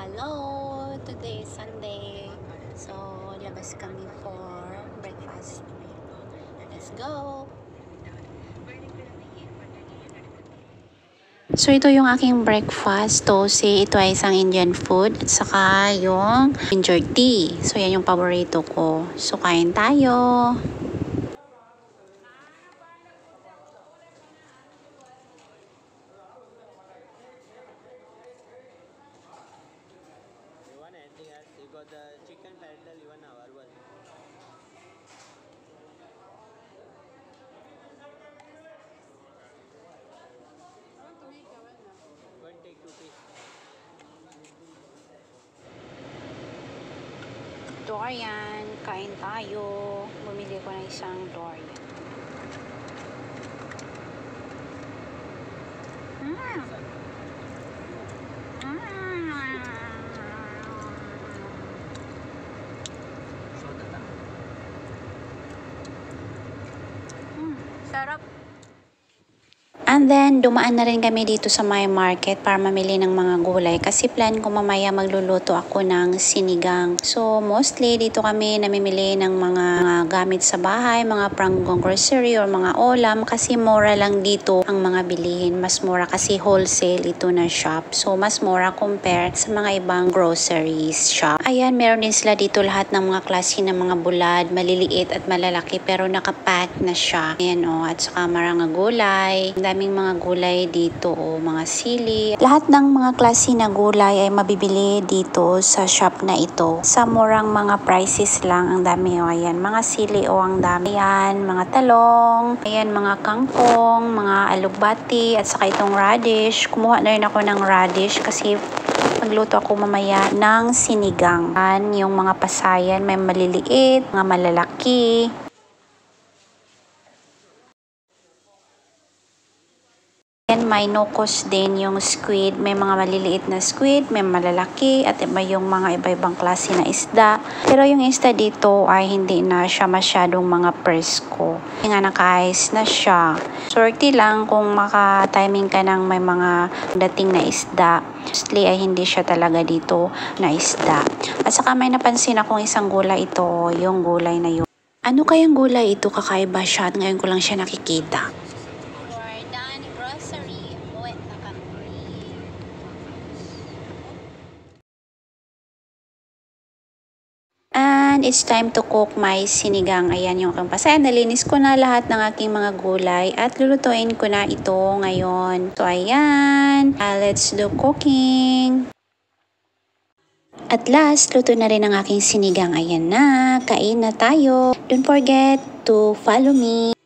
Hello! Today is Sunday. So, labas kami for breakfast. Let's go! So, ito yung aking breakfast. Tosi, ito ay isang Indian food. At saka yung ginger tea. So, yan yung paborito ko. So, kain tayo! You got the chicken paddle, even our one. One take 2 piece. Durian. Kain tayo. Bumili ko ng isang durian. Sarap. And then, dumaan na rin kami dito sa my market para mamili ng mga gulay kasi plan ko mamaya magluluto ako ng sinigang. So, mostly dito kami namimili ng mga gamit sa bahay, mga pranggong grocery or mga ulam kasi mura lang dito ang mga bilihin. Mas mura kasi wholesale ito na shop. So, mas mura compare sa mga ibang groceries shop. Ayan, meron din sila dito lahat ng mga klase ng mga bulad, maliliit at malalaki pero nakapack na siya. Ayan o, at saka marang gulay. Daming mga gulay dito o mga sili. Lahat ng mga klase na gulay ay mabibili dito sa shop na ito. Sa murang mga prices lang, ang dami o ayan. Mga sili o ang dami yan. Mga talong, ayan mga kangkong, mga alugbati at saka itong radish. Kumuha na rin ako ng radish kasi magluto ako mamaya ng sinigang. Yung mga pasayan, may maliliit, mga malalaki. And may no-cost din yung squid. May mga maliliit na squid, may malalaki, at iba yung mga iba-ibang klase na isda. Pero yung isda dito ay hindi na siya masyadong mga presko. Nga naka-ice na siya. Swerte lang kung maka-timing ka ng may mga dating na isda. Mostly ay hindi siya talaga dito na isda. At saka may napansin akong isang gulay ito, yung gulay na yun. Ano kayang gulay ito? Kakaiba siya at ngayon ko lang siya nakikita. And it's time to cook my sinigang. Ayan yung aking pasayan. Nalinis ko na lahat ng aking mga gulay at lulutuin ko na ito ngayon. So ayan, let's do cooking. At last, luto na rin ang aking sinigang. Ayan na, kain na tayo. Don't forget to follow me.